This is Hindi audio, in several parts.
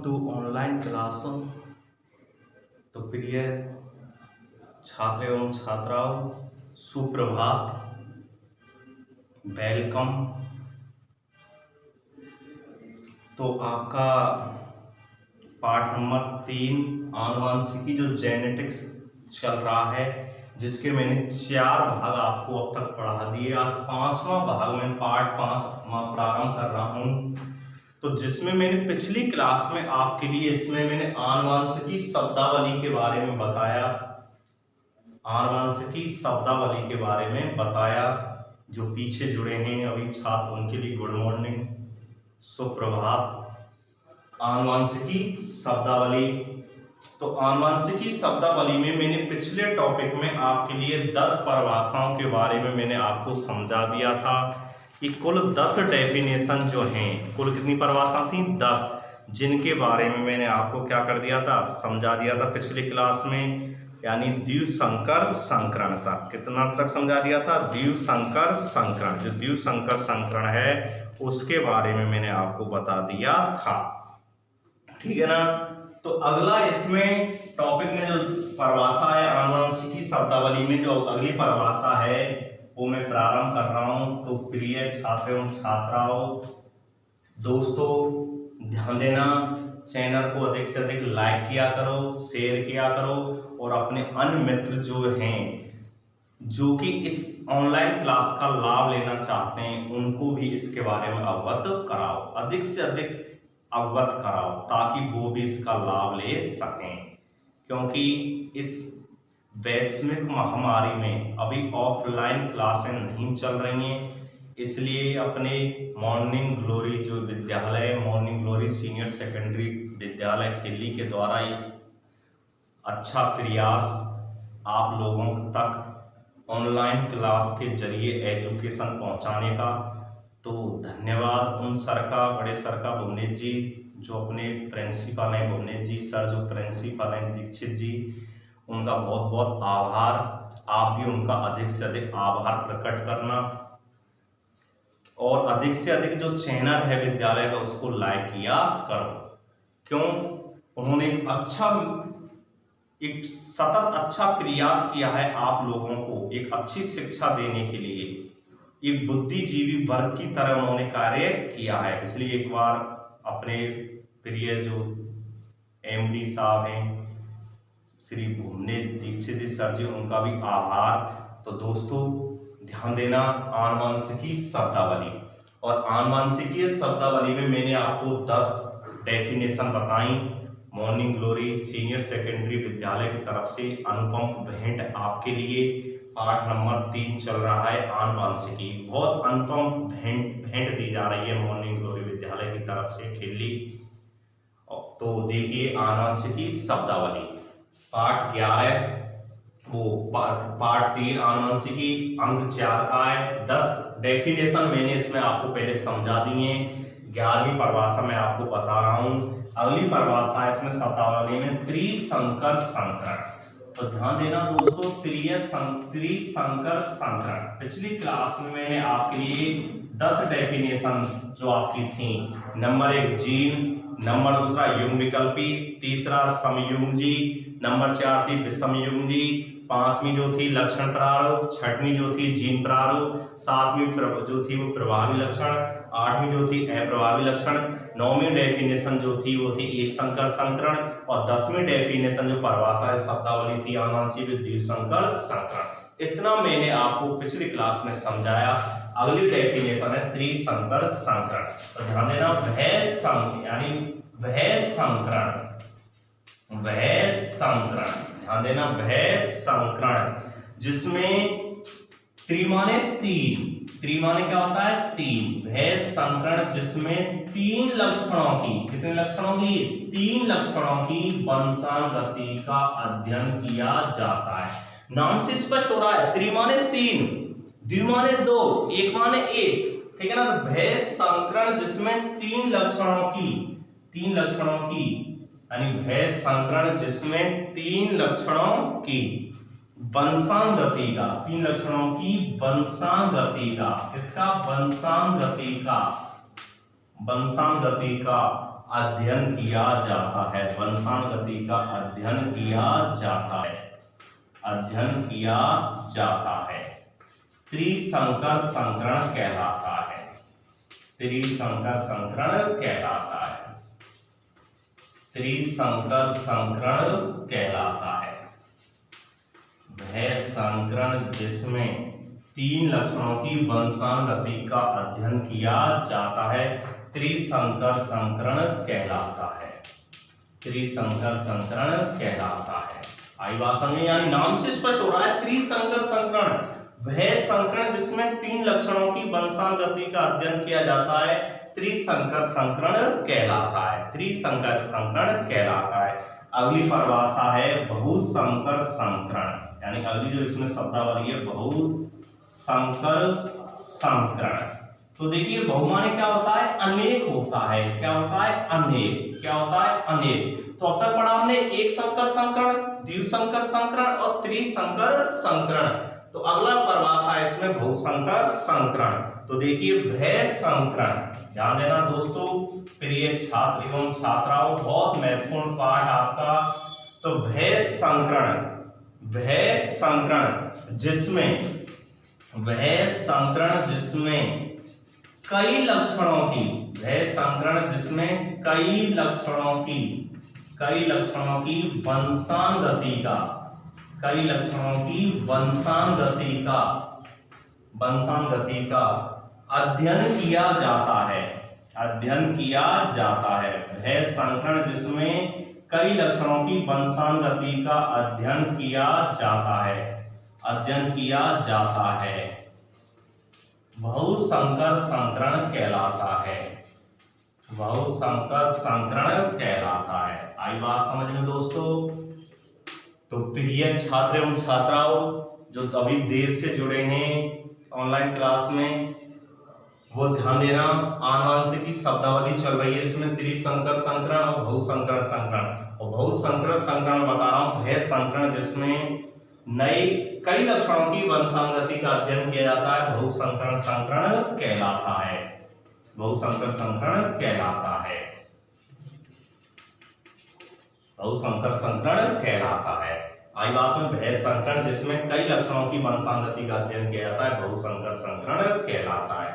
टू ऑनलाइन क्लासों। तो प्रिय छात्र एवं छात्राओं, सुप्रभात, वेलकम। तो आपका पाठ नंबर 3 आनुवंशिकी जो जेनेटिक्स चल रहा है, जिसके मैंने 4 भाग आपको अब तक पढ़ा दिए। आज 5वां भाग में पार्ट 5 प्रारंभ कर रहा हूं। तो जिसमें मैंने पिछली क्लास में आपके लिए इसमें मैंने आनुवंशिकी शब्दावली के बारे में बताया। आनुवंशिकी शब्दावली के बारे में बताया। जो पीछे जुड़े हैं अभी छात्र, उनके लिए गुड मॉर्निंग, सुप्रभात। आनुवंशिकी शब्दावली। तो आनुवंशिकी शब्दावली में मैंने पिछले टॉपिक में आपके लिए 10 परिभाषाओं के बारे में मैंने आपको समझा दिया था कि कुल 10 डेफिनेशन जो हैं, कुल कितनी परिभाषा थी? 10, जिनके बारे में मैंने आपको क्या कर दिया था? समझा दिया था पिछली क्लास में, यानी द्विसंकर संकरण तक। कितना तक समझा दिया था? द्विसंकर संकरण। जो द्विसंकर संकरण है उसके बारे में मैंने आपको बता दिया था, ठीक है ना। तो अगला इसमें टॉपिक में जो परिभाषा है आनुवंशिकी शब्दावली में, जो अगली परिभाषा है वो मैं प्रारंभ कर रहा हूं। तो प्रिय छात्र एवं छात्राओं, दोस्तों ध्यान देना, चैनल को अधिक से अधिक लाइक किया करो, शेयर किया करो, और अपने अन्य मित्र जो हैं जो कि इस ऑनलाइन क्लास का लाभ लेना चाहते हैं, उनको भी इसके बारे में अवगत कराओ, अधिक से अधिक अवगत कराओ, ताकि वो भी इसका लाभ ले सकें। क्योंकि इस वैश्विक महामारी में अभी ऑफलाइन क्लासें नहीं चल रही हैं, इसलिए अपने मॉर्निंग ग्लोरी जो विद्यालय, मॉर्निंग ग्लोरी सीनियर सेकेंडरी विद्यालय खेली के द्वारा एक अच्छा प्रयास आप लोगों तक ऑनलाइन क्लास के जरिए एजुकेशन पहुंचाने का। तो धन्यवाद उन सर का, बड़े सर का, भुवनेश जी, जो अपने प्रिंसिपल हैं, भुवनेश जी सर जो प्रिंसिपल हैं, दीक्षित जी, उनका बहुत बहुत आभार। आप भी उनका अधिक से अधिक आभार प्रकट करना, और अधिक से अधिक जो चैनल है विद्यालय का उसको लाइक किया करो। क्यों? उन्होंने एक सतत अच्छा प्रयास किया है आप लोगों को एक अच्छी शिक्षा देने के लिए, एक बुद्धिजीवी वर्ग की तरह उन्होंने कार्य किया है। इसलिए एक बार अपने प्रिय जो एमडी साहब हैं श्री भुवनेश दीक्षित सर जी, उनका भी आभार। तो दोस्तों ध्यान देना, आनुवंशिकी शब्दावली, और आनुवंशिकी शब्दावली में मैंने आपको 10 डेफिनेशन बताई। मॉर्निंग ग्लोरी सीनियर सेकेंडरी विद्यालय की तरफ से अनुपम भेंट आपके लिए। पाठ नंबर 3 चल रहा है आनुवंशिकी। बहुत अनुपम भेंट दी जा रही है मॉर्निंग ग्लोरी विद्यालय की तरफ से खेली। तो देखिए आनुवंशिकी शब्दावली पाठ 11, वो पार्ट 3 आनुवंशिकी अंक 4 का है। 10 डेफिनेशन मैंने इसमें आपको पहले समझा दिए। 11वीं परिभाषा मैं आपको बता रहा हूं। अगली परिभाषा है इसमें शब्दावली में त्रिसंकर संकरण। तो ध्यान देना दोस्तों, त्रिसंकर संकरण। पिछली क्लास में मैंने आपके लिए 10 डेफिनेशन जो आपकी थी, नंबर 1 जीन, नंबर 2 युग्म विकल्पी, तीसरा समयुग्मजी, नंबर 4 थी विषमयुग्मजी, 5वीं जो थी लक्षण प्रारूप, 6वीं जो थी जीन प्रारूप, 7वीं जो थी वो प्रभावी लक्षण, 8वीं जो थी अप्रभावी लक्षण, 9वीं डेफिनेशन जो थी वो थी एक संकर संकरण, और 10वीं डेफिनेशन जो परिभाषा है शब्दावली थी आनुवंशिकी द्विसंकर संकरण। इतना मैंने आपको पिछली क्लास में समझाया। अगली डेफिनेशन है त्रिसंकर संकरण। तो ध्यान देना, यानी वह संकरण, ध्यान देना, वह संकरण जिसमें त्रिमाने 3, त्रिमाने क्या होता है? 3। वह संकरण जिसमें 3 लक्षणों की, कितने लक्षणों की? 3 लक्षणों की वंशानुगति का अध्ययन किया जाता है। नाम से स्पष्ट हो रहा है, त्रिमाने 3, द्विमाने 2, एक माने 1, ठीक है ना। तो वह संकरण जिसमें 3 लक्षणों की, यानी वह संकरण जिसमें 3 लक्षणों की वंशानुगति का, 3 लक्षणों की वंशानुगति का, किसका? वंशानुगति का अध्ययन किया जाता है, वंशानुगति का अध्ययन किया जाता है, अध्ययन किया जाता है। त्रिसंकर संकरण कहलाता है, त्रिसंकर संकरण कहलाता है, त्रिसंकर संकरण कहलाता है। वह संकरण जिसमें 3 लक्षणों की वंशानुगति का अध्ययन किया जाता है, त्रिसंकर संकरण कहलाता है, त्रिसंकर संकरण कहलाता है। आई बात समझ में, यानी नाम से स्पष्ट हो रहा है त्रिसंकर संकरण वह संकरण जिसमें 3 लक्षणों की वंशानुगति का अध्ययन किया जाता है, त्रिसंकर संकरण कहलाता है, त्रिसंकर संकरण कहलाता है। अगली परिभाषा है बहुसंकर संकरण, यानी अगली जो इसमें शब्दावली है बहुसंकर संकरण। तो देखिए बहु माने क्या होता है, अनेक होता है, क्या होता है, अनेक, क्या होता है, अनेक। तो अब तक पढ़ा हमने एक संकर संकरण, द्विसंकर संकरण और त्रिसंकर संकरण। तो अगला परिभाषा है इसमें बहुसंकर संकरण। तो देखिए वह संकरण, ध्यान देना दोस्तों प्रिय छात्र एवं छात्राओं, बहुत महत्वपूर्ण पाठ आपका। तो वह संकरण, वह संकरण जिसमें, वह संकरण जिसमें कई लक्षणों की, वह संकरण जिसमें कई लक्षणों की वंशानुगति का, कई लक्षणों की वंशानुगति का अध्ययन किया जाता है, अध्ययन किया जाता है। वह संकरण जिसमें कई लक्षणों की वंशानुगति का अध्ययन किया जाता है, अध्ययन किया जाता है, बहुसंकर संकरण कहलाता है, बहुसंकर संकरण कहलाता है। आई बात समझ में दोस्तों। तो प्रिय छात्र एवं छात्राओं जो अभी देर से जुड़े हैं ऑनलाइन क्लास में, वो ध्यान देना, आनुवंशिक की शब्दावली चल रही है, इसमें त्रिसंकर संकरण और बहुसंकर संकरण। और बहुसंकर संकरण बता रहा हूं वह संकरण जिसमें नए कई लक्षणों की वंशानुगति का अध्ययन किया जाता है, बहुसंकर संकरण कहलाता है, बहुसंकर संकरण कहलाता है, बहुसंकर संकरण कहलाता है। आई बात में वह संकरण जिसमें कई लक्षणों की वंशानुगति का अध्ययन किया जाता है, बहुसंकर संकरण कहलाता है।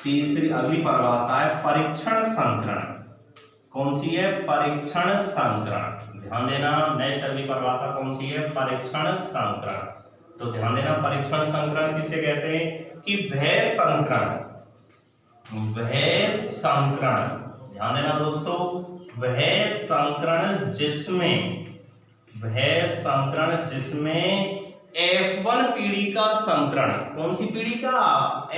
तीसरी अगली परिभाषा है परीक्षण संकरण। कौन सी है, परीक्षण संकरण। ध्यान देना, नेक्स्ट अगली परिभाषा कौन सी है, परीक्षण संकरण। तो ध्यान देना परीक्षण संकरण किसे कहते हैं कि वह संकरण, वह संकरण, ध्यान देना दोस्तों, वह संकरण जिसमें, वह संकरण जिसमें F1 पीढ़ी का संकरण, कौन सी पीढ़ी का,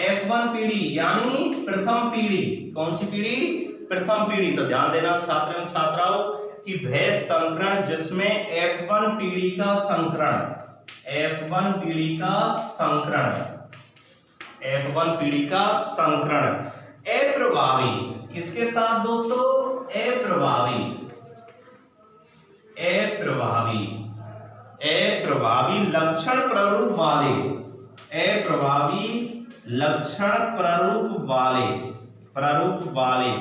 F1 पीढ़ी यानी प्रथम पीढ़ी, कौन सी पीढ़ी, प्रथम पीढ़ी। तो ध्यान देना छात्र एवं छात्राओं कि वह संकरण जिसमें F1 पीढ़ी का संकरण, F1 पीढ़ी का संकरण, F1 पीढ़ी का संकरण अप्रभावी, किसके साथ दोस्तों, अप्रभावी, अप्रभावी, अप्रभावी लक्षण प्रारूप वाले, अप्रभावी लक्षण प्रारूप वाले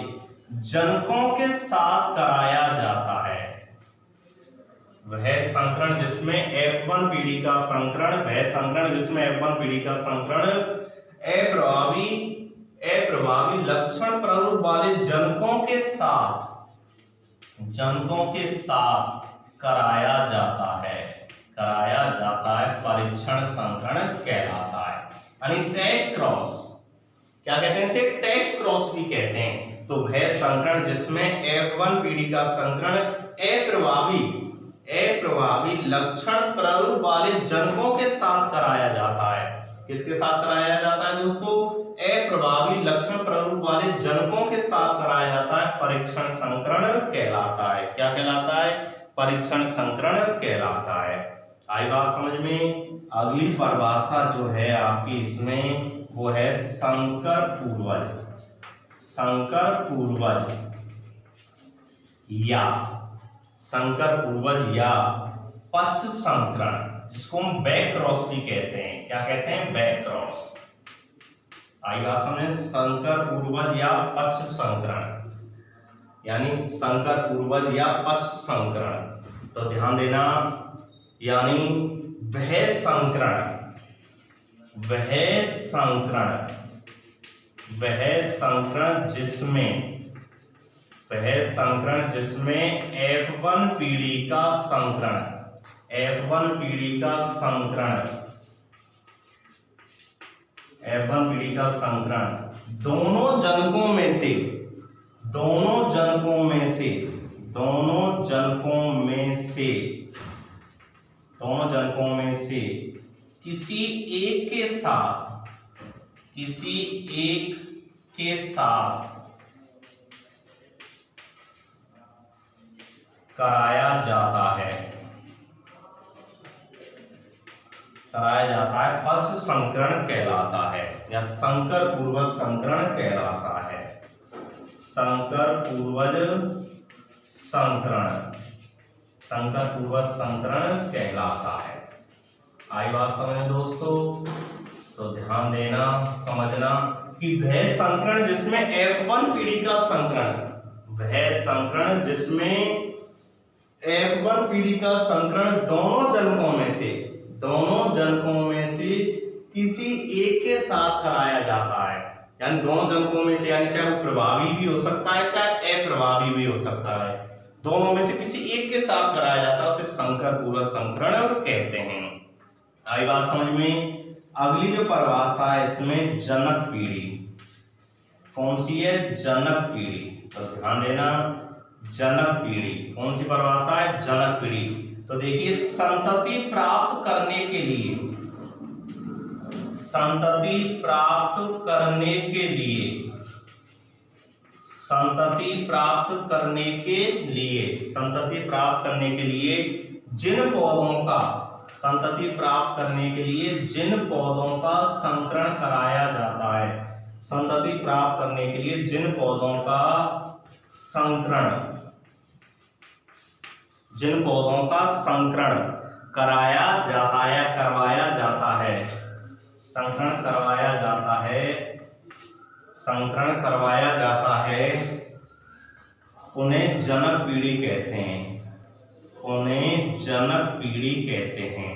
जनकों के साथ कराया जाता है। वह संकरण जिसमें F1 पीढ़ी का संकरण, वह संकरण जिसमें F1 पीढ़ी का संकरण अप्रभावी लक्षण प्रारूप वाले जनकों के साथ कराया जाता है, कराया जाता है, परीक्षण संकरण कहलाता है। यानी टेस्ट क्रॉस, क्या कहते हैं इसे, टेस्ट क्रॉस भी कहते हैं। तो वह संकरण जिसमें F1 पीढ़ी का संकरण अप्रभावी लक्षण प्रारूप वाले जनकों के साथ कराया जाता है। किसके साथ कराया जाता है दोस्तों, अप्रभावी लक्षण प्रारूप वाले जनकों के साथ कराया जाता है, परीक्षण संकरण कहलाता है। क्या कहलाता है, परीक्षण संकरण कहलाता है। आई बात समझ में। अगली परिभाषा जो है आपकी इसमें वो है संकर पूर्वज, संकर पूर्वज या संकर पूर्वज या पक्ष संकरण, जिसको हम बैक क्रॉस भी कहते हैं। क्या कहते हैं, बैक क्रॉस। आई बात समझे, संकर पूर्वज या पक्ष संकरण यानी संकर पूर्वज या पक्ष संकरण। तो ध्यान देना, यानी वह संकरण जिसमें F1 पीढ़ी का संकरण दोनों जनकों में से किसी एक के साथ कराया जाता है पक्ष संकरण कहलाता है या संकर पूर्वज संकरण कहलाता है। संकर पूर्वज संकरण कहलाता है। आई बात समझ में दोस्तों? तो ध्यान देना, समझना कि वह संकरण जिसमें F1 पीढ़ी का संकरण दोनों जनकों में से किसी एक के साथ कराया जाता है। यानी दोनों जनकों में से, यानी चाहे वो प्रभावी भी हो सकता है चाहे अप्रभावी भी हो सकता है, दोनों में से किसी एक के साथ कराया जाता है, उसे संकर पूर्वज संकरण कहते हैं। आई बात समझ में? अगली जो परिभाषा है इसमें जनक पीढ़ी, कौन सी है? जनक पीढ़ी। तो ध्यान देना, जनक पीढ़ी कौन सी परिभाषा है? जनक पीढ़ी। तो देखिए, संतति प्राप्त करने के लिए जिन पौधों का संकरण कराया जाता है, करवाया जाता है, उन्हें जनक पीढ़ी कहते हैं।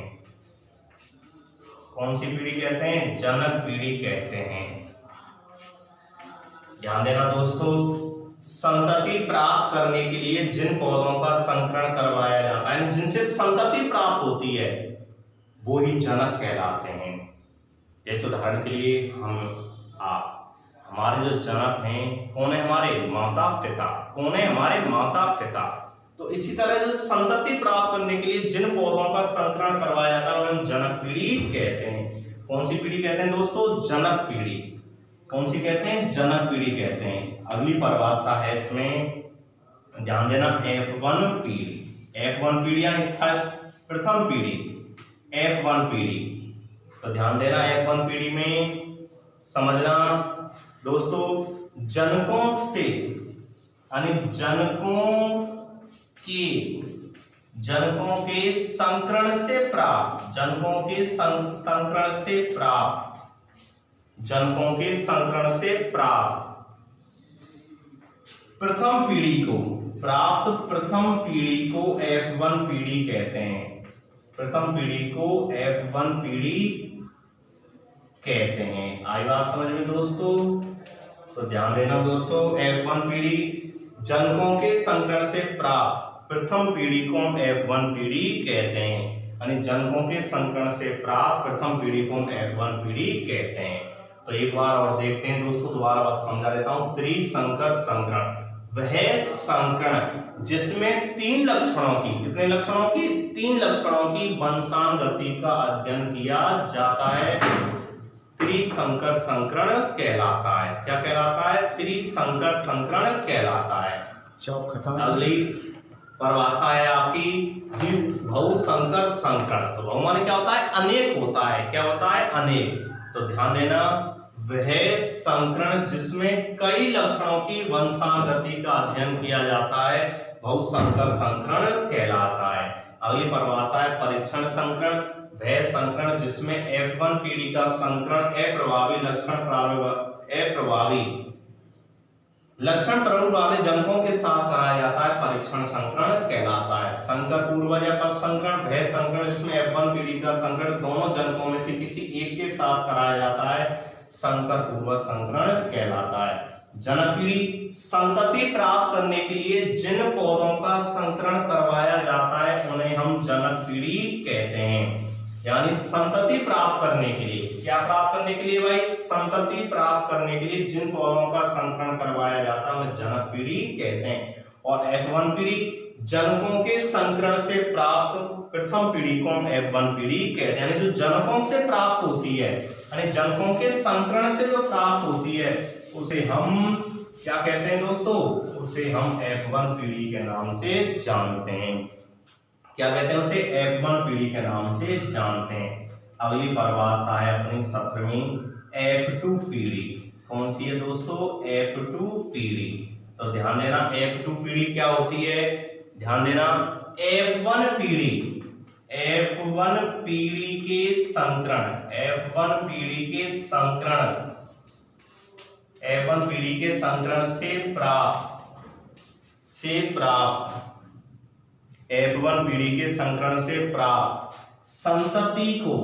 कौन सी पीढ़ी कहते हैं? जनक पीढ़ी कहते हैं। ध्यान देना दोस्तों, संतति प्राप्त करने के लिए जिन पौधों का संकरण करवाया जाता है, जिनसे संतति प्राप्त होती है, वो ही जनक कहलाते हैं। जैसे उदाहरण के लिए हमारे जो जनक हैं, कौन है? हमारे माता पिता। तो इसी तरह जो संतति प्राप्त करने के लिए जिन पौधों का संकरण करवाया जाता है, उन्हें जनक पीढ़ी कहते हैं। कौन सी पीढ़ी कहते हैं दोस्तों? जनक पीढ़ी। कौन सी कहते हैं? जनक पीढ़ी कहते हैं। अगली परिभाषा है इसमें, ध्यान देना, F1 पीढ़ी यानी प्रथम पीढ़ी, F1 पीढ़ी। तो ध्यान देना, F1 पीढ़ी में समझना दोस्तों, जनकों के संकरण से प्राप्त प्रथम पीढ़ी को F1 पीढ़ी कहते हैं। प्रथम पीढ़ी को F1 पीढ़ी कहते हैं। आई बात समझ में दोस्तों? तो ध्यान देना दोस्तों, F1 पीढ़ी जनकों के संकरण से प्राप्त प्रथम पीढ़ी को हम F1 पीढ़ी कहते हैं। यानी जनकों के संकरण से प्राप्त प्रथम पीढ़ी को हम F1 पीढ़ी कहते हैं। तो एक बार और देखते हैं दोस्तों, दोबारा बात समझा देता हूं। त्रिसंकर संकरण वह संकरण जिसमें 3 लक्षणों की, कितने लक्षणों की? 3 लक्षणों की वंशानुगति का अध्ययन किया जाता है, त्रिसंकर संकरण कहलाता है। क्या कहलाता है? त्रिसंकर संकरण कहलाता है। अगली परिभाषा है आपकी बहुसंकर संकरण। तो बहु माने क्या होता है? अनेक होता है। क्या होता है? अनेक। तो ध्यान देना, वह संकरण जिसमें कई लक्षणों की वंशानुगति का अध्ययन किया जाता है, बहुसंकर संकरण कहलाता है। अगली परिभाषा है परीक्षण संकरण। वह संकरण जिसमें F1 पीढ़ी का संकरण अप्रभावी लक्षण प्ररूप वाले जनकों के साथ कराया जाता है परीक्षण संकरण कहलाता है। संकर पूर्वज या पश्च संकरण, भय संकरण जिसमें F1 पीढ़ी का संकरण दोनों जनकों में से किसी एक के साथ कराया जाता है संकर पूर्वज संकरण कहलाता है। जनक पीढ़ी, संतति प्राप्त करने के लिए जिन पौधों का संकरण करवाया जाता है उन्हें हम जनक पीढ़ी कहते हैं। यानी संतति प्राप्त करने के लिए, क्या प्राप्त करने के लिए भाई, संतति प्राप्त करने के लिए जिन पौधों का संकरण करवाया जाता है उन्हें जनक पीढ़ी कहते हैं। और F1 पीढ़ी जनकों के संकरण से प्राप्त प्रथम पीढ़ी को हम F1 पीढ़ी कहते हैं। यानी जो जनकों से प्राप्त होती है, यानी जनकों के संकरण से जो प्राप्त होती है उसे हम क्या कहते हैं दोस्तों, उसे हम F1 पीढ़ी के नाम से जानते हैं। क्या कहते हैं उसे, F1 पीढ़ी के नाम से जानते हैं। अगली परिभाषा है अपनी 17वीं F2 पीढ़ी। कौन सी है दोस्तों, F2 पीढ़ी। तो ध्यान देना F2 पीढ़ी क्या होती है, ध्यान देना F1 पीढ़ी, F1 पीढ़ी के संकरण, F1 पीढ़ी के संकरण, F1 पीढ़ी के संकरण से प्राप्त F1 पीढ़ी के संकरण से प्राप्त संतति को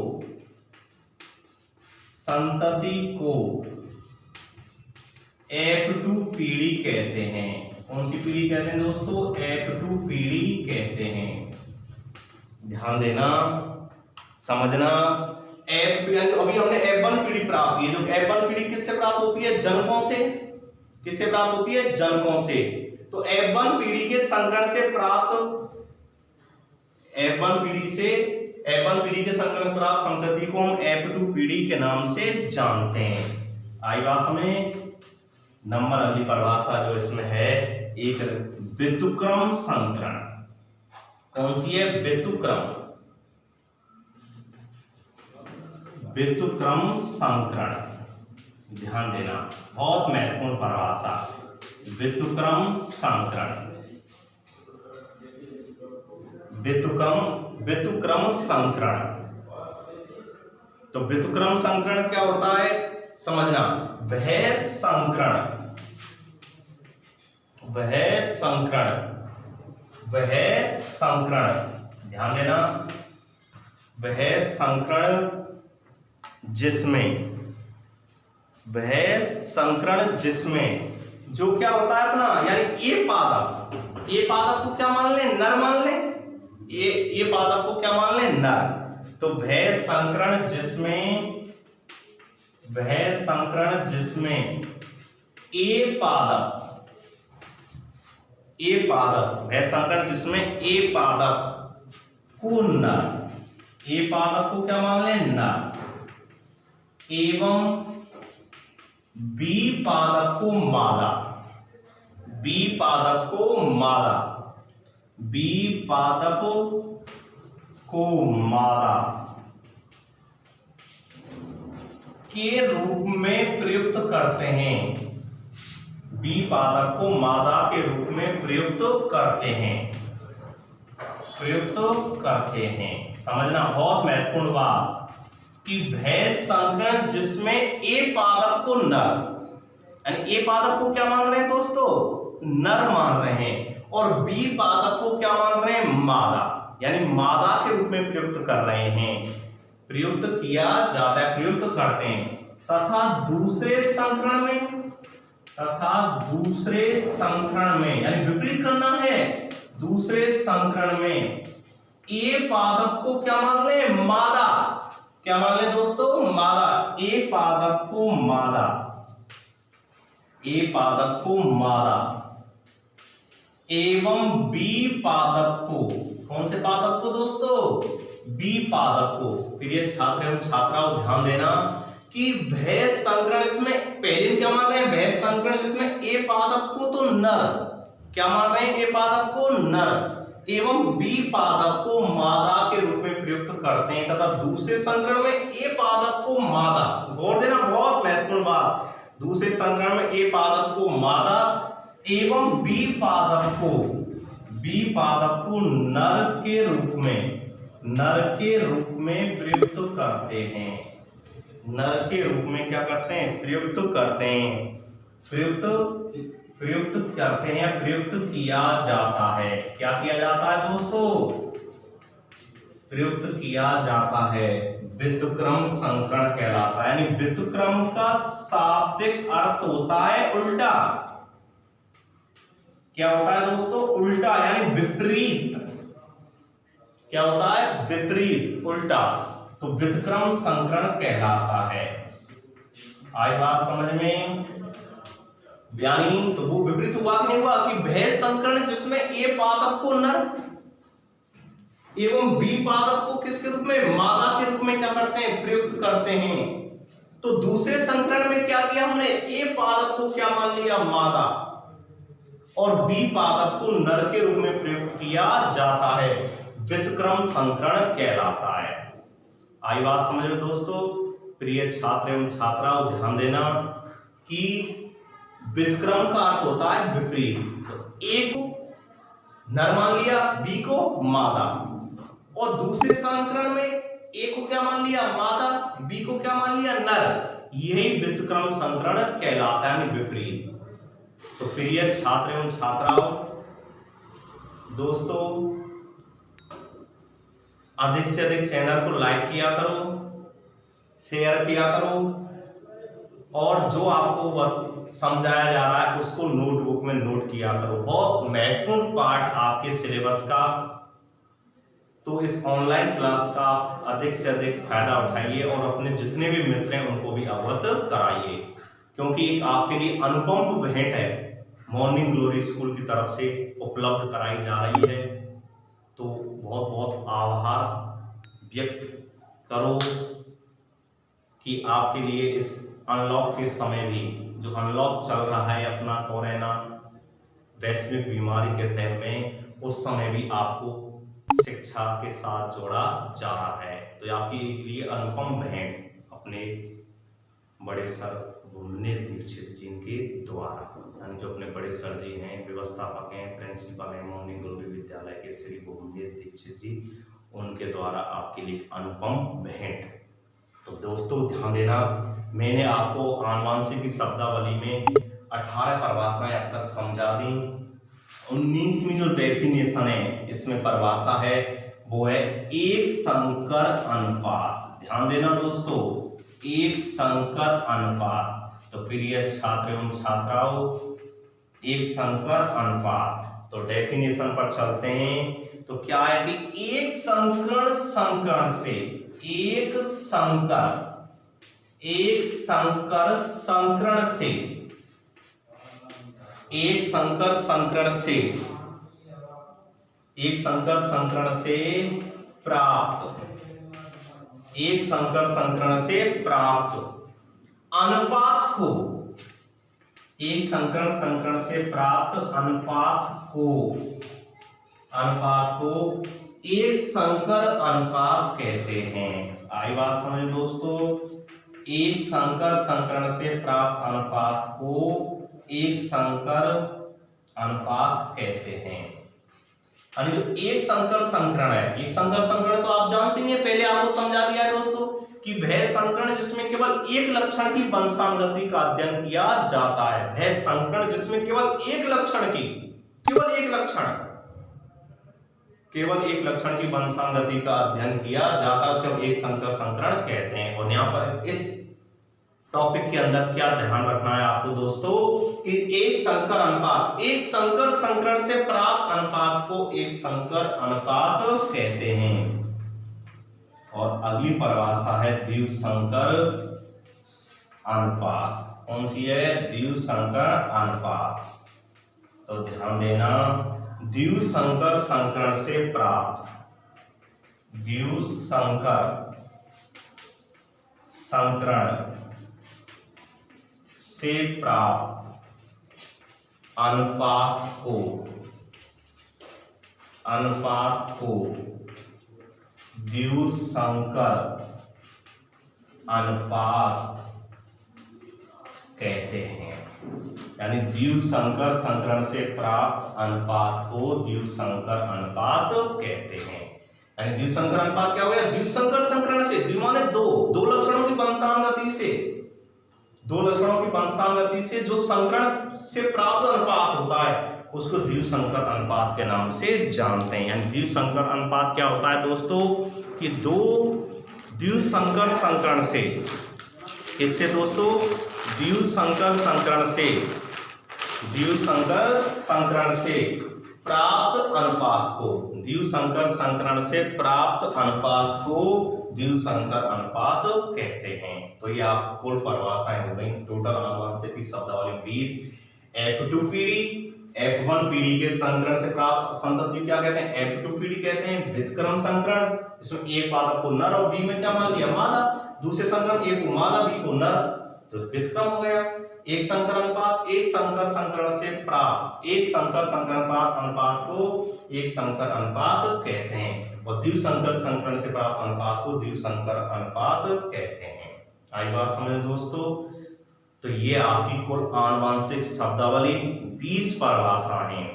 F2 पीढ़ी कहते हैं। कौन सी पीढ़ी कहते हैं दोस्तों, F2 पीढ़ी कहते हैं। ध्यान देना, समझना। अभी हमने F1 पीढ़ी प्राप्त की, जो F1 पीढ़ी किससे प्राप्त होती है, जनकों से। किससे प्राप्त होती है, जनकों से। तो F1 पीढ़ी के संकरण से प्राप्त F1 पीढ़ी के संकरण प्राप्त संतति को हम F2 पीढ़ी के नाम से जानते हैं। आई बात समझ। नंबर अगली परिभाषा जो इसमें है, एक वितुक्रम संकरण। कौन सी है, वितुक्रम संकरण। ध्यान देना, बहुत महत्वपूर्ण परिभाषा, वितुक्रम संकरण। वितुक्रम संकरण। तो वितुक्रम संकरण क्या होता है समझना। वह संकरण, ध्यान देना, वह संकरण जिसमें जो क्या होता है अपना, यानी ए पादप को क्या मान ले, नर मान ले। ये पादप को क्या मान ले, नर। तो वह संकरण जिसमें ए पादप, वह संकरण जिसमें ए पादप को नर, ए पादप को क्या मान ले, नर, एवं बी पादप को मादा, बी पादप को मादा के रूप में प्रयुक्त करते हैं। बी पादप को मादा के रूप में प्रयुक्त करते हैं। समझना, बहुत महत्वपूर्ण बात कि वह संकरण जिसमें ए पादप को नर, यानी ए पादप को क्या मान रहे हैं दोस्तों, नर मान रहे हैं, और बी पादप को क्या मान रहे हैं, मादा, यानी मादा के रूप में प्रयुक्त कर रहे हैं, प्रयुक्त किया जाता है, प्रयुक्त करते हैं। तथा दूसरे संकरण में, यानी विपरीत करना है, दूसरे संकरण में ए पादप को क्या मान ले, मादा, क्या मान ले दोस्तों, मादा, ए पादप को मादा, एवं बी पादप को, कौन से पादप को दोस्तों, बी पादप को। फिर ये छात्र एवं छात्राओं ध्यान देना कि वह संकरण इसमें पहले क्या मान रहे हैं, वह संकरण जिसमें ए पादप को तो नर, क्या मान रहे हैं, ए पादप को नर एवं बी पादप को मादा के रूप में प्रयुक्त करते हैं, तथा दूसरे संकरण में ए पादप को मादा, गौर देना, बहुत महत्वपूर्ण बात, दूसरे संकरण में ए पादप को मादा एवं बी पादप को नर के रूप में प्रयुक्त करते हैं। नर के रूप में क्या करते हैं, प्रयुक्त करते हैं। प्रयुक्त प्रयुक्त करते हैं, प्रयुक्त किया जाता है। क्या किया जाता है दोस्तों? प्रयुक्त किया जाता है। व्युत्क्रम संकरण कहलाता है, यानी व्युत्क्रम का शाब्दिक अर्थ होता है उल्टा। क्या होता है दोस्तों? उल्टा, यानी विपरीत। क्या होता है? विपरीत, उल्टा। तो व्युत्क्रम संकरण कहलाता है। आई बात समझ में? यानी तो वो विपरीत हुआ कि नहीं हुआ कि भय संकरण जिसमें ए पादप को नर एवं बी पादप को किसके रूप में? मादा के रूप में क्या करते हैं? प्रयुक्त करते हैं। तो दूसरे संकरण में क्या किया हमने? ए पादप को क्या मान लिया? मादा, और बी पादप को नर के रूप में प्रयुक्त किया जाता है। व्युत्क्रम संकरण कहलाता है। आई बात समझ में दोस्तों? प्रिय छात्र एवं छात्राओं, ध्यान देना कि व्युत्क्रम का अर्थ होता है विपरीत। तो ए को नर मान लिया, बी को मादा, और दूसरे संकरण में ए को क्या मान लिया? मादा, बी को क्या मान लिया? नर। यही व्युत्क्रम संकरण कहलाता है, यानी विपरीत। तो प्रिय छात्र एवं छात्राओं, दोस्तों अधिक से अधिक चैनल को लाइक किया करो, शेयर किया करो, और जो आपको समझाया जा रहा है उसको नोटबुक में नोट किया करो। बहुत महत्वपूर्ण पार्ट आपके सिलेबस का। तो इस ऑनलाइन क्लास का अधिक से अधिक फायदा उठाइए और अपने जितने भी मित्र हैं उनको भी अवगत कराइए, क्योंकि एक आपके लिए अनुपम भेंट है मॉर्निंग ग्लोरी स्कूल की तरफ से उपलब्ध कराई जा रही है। तो बहुत बहुत आभार व्यक्त करो कि आपके लिए इस अनलॉक के समय भी, जो अनलॉक चल रहा है अपना कोरोना वैश्विक बीमारी के तहत में, उस समय भी आपको शिक्षा के साथ जोड़ा जा रहा है। तो आपके लिए अनुपम भेंट अपने बड़े सर भूमदेव दीक्षित जी के द्वारा, यानी जो अपने बड़े सर जी हैं, व्यवस्थापक हैं, प्रिंसिपल हैं मॉर्निंग ग्लोरी विद्यालय के, श्री भूमदेव दीक्षित जी, उनके द्वारा आपके लिए अनुपम भेंट। तो दोस्तों ध्यान देना, मैंने आपको आनुवांशिक की शब्दावली में 18 परिभाषाएं अब तक समझा दी। 19वीं जो डेफिनेशन है इसमें परिभाषा है वो है एक संकर अनुपात। ध्यान देना दोस्तों, एक संकर अनुपात। तो प्रिय छात्र एवं छात्राओं, एक संकर अनुपात, तो डेफिनेशन पर चलते हैं। तो क्या है कि एक संकर संकरण से, एक संकर संकरण से, एक संकर संकरण से, एक संकर संकरण से प्राप्त, एक संकर संकरण से प्राप्त अनुपात को, एक संकर संकरण से प्राप्त अनुपात को एक संकर अनुपात कहते हैं। आई बात समझ दोस्तों? एक संकर संकरण से प्राप्त अनुपात को एक संकर अनुपात कहते हैं। यानी जो एक संकर संकरण है, एक संकर संकरण तो आप जानते हैं, पहले आपको समझा दिया है दोस्तों कि भय संकरण जिसमें केवल एक लक्षण की वंशानुगति का अध्ययन किया जाता है। भय संकरण जिसमें केवल एक लक्षण की, केवल एक लक्षण की वंशानुगति का अध्ययन किया जाता है, उसे एक संकर संकरण कहते हैं। और यहाँ पर इस टॉपिक के अंदर क्या ध्यान रखना है आपको दोस्तों कि एक संकर अनुपात, एक संकर संकरण से प्राप्त अनुपात को एक संकर अनुपात कहते हैं। और अगली परिभाषा है द्विसंकर अनुपात। कौन सी है? द्विसंकर अनुपात। तो ध्यान देना, द्विसंकर संकरण से प्राप्त, द्विसंकर संकरण से प्राप्त अनुपात को द्विसंकर अनुपात कहते हैं। यानी द्विसंकर संकरण से प्राप्त अनुपात को द्विसंकर अनुपात कहते हैं। यानी द्विसंकर अनुपात क्या हो गया? द्विसंकर संकरण से, द्वि माने दो लक्षणों की वंशानुगति से दो लक्षणों की वंशानुगति से जो संकरण से प्राप्त अनुपात होता है उसको द्विसंकर अनुपात के नाम से जानते हैं। यानी द्विसंकर अनुपात क्या होता है दोस्तों कि दो द्विसंकर संकरण से, इससे दोस्तों द्विसंकर संकरण से प्राप्त अनुपात को, द्विसंकर संकरण से प्राप्त अनुपात को द्विसंकर अनुपात कहते हैं। तो ये आप कुल परिभाषाएं हो गई। टोटल आनुवंशिक की शब्दावली 20। F2 पीढ़ी, F1 पीढ़ी के संकरण से प्राप्त संतति क्या कहते हैं? F2 पीढ़ी कहते हैं। व्युत्क्रम संकरण, इसमें एक पादप को नर और बी में क्या मान लिया? मादा। दूसरे संकरण ए को मादा बी को नर, तो व्युत्क्रम हो गया। एक संकर अनुपात, एक संकर संकरण से प्राप्त, एक संकर संकरण प्राप्त अनुपात को एक संकर अनुपात कहते हैं और द्विसंकर संकरण से प्राप्त अनुपात को द्विसंकर अनुपात कहते हैं। आई बात समझ दोस्तों? तो ये आपकी कुल आनुवंशिक शब्दावली 20 परिभाषाएं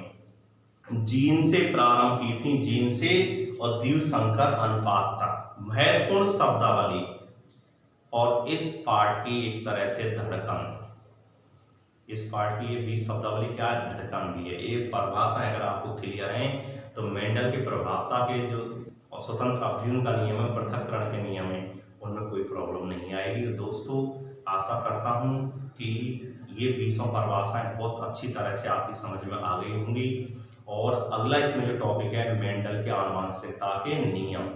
जीन से प्रारंभ की थी, जीन से और द्विसंकर अनुपात तक महत्वपूर्ण शब्दावली। और इस पार्ट की एक तरह से धड़कन, इस पार्ट की ये 20 शब्दावली क्या है? धड़कन भी है। ये परिभाषा अगर आपको क्लियर है तो मेंडल के प्रभावता के जो स्वतंत्र अभिन्न का नियम है, पृथक्करण के नियम है, उनमें कोई प्रॉब्लम नहीं आएगी। दोस्तों आशा करता हूं कि ये 20 परिभाषाएं बहुत अच्छी तरह से आपकी समझ में आ गई होंगी। और अगला इसमें जो टॉपिक है मेंडल के आनुवंशिकता के नियम,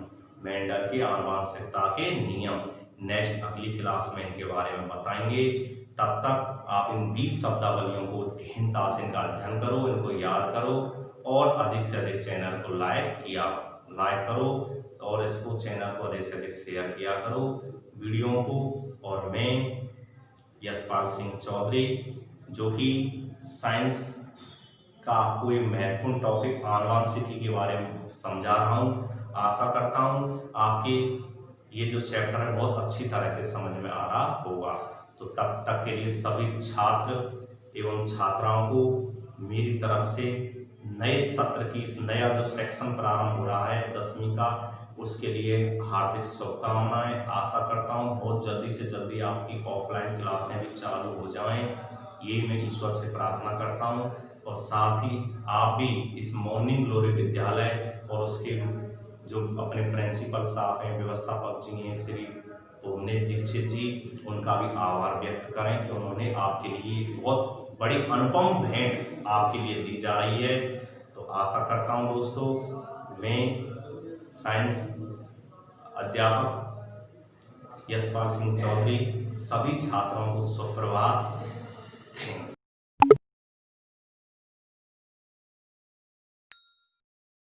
मेंडल के आनुवंशिकता के नियम, नेक्स्ट अगली क्लास में इनके बारे में बताएंगे। तब तक आप इन 20 शब्दावलियों को गहनता से इनका अध्ययन करो, इनको याद करो और अधिक से अधिक चैनल को लाइक करो और इसको चैनल को अधिक से अधिक शेयर किया करो वीडियो को। और मैं यशपाल सिंह चौधरी, जो कि साइंस का कोई महत्वपूर्ण टॉपिक आनुवंशिकी के बारे में समझा रहा हूँ, आशा करता हूँ आपके ये जो चैप्टर है बहुत अच्छी तरह से समझ में आ रहा होगा। तो तब तक के लिए सभी छात्र एवं छात्राओं को मेरी तरफ से नए सत्र की नया जो सेक्शन प्रारंभ हो रहा है 10वीं का, उसके लिए हार्दिक शुभकामनाएं। आशा करता हूं बहुत जल्दी से जल्दी आपकी ऑफलाइन क्लासें भी चालू हो जाएं, ये मैं ईश्वर से प्रार्थना करता हूं। और साथ ही आप भी इस मॉर्निंग ग्लोरी विद्यालय और उसके जो अपने प्रिंसिपल साहब हैं, व्यवस्थापक जी हैं श्री भुवनेश दीक्षित जी, उनका भी आभार व्यक्त करें कि उन्होंने आपके लिए बहुत बड़ी अनुपम भेंट आपके लिए दी जा रही है। तो आशा करता हूं दोस्तों, मैं साइंस अध्यापक यशपाल सिंह चौधरी सभी छात्रों को सुप्रभात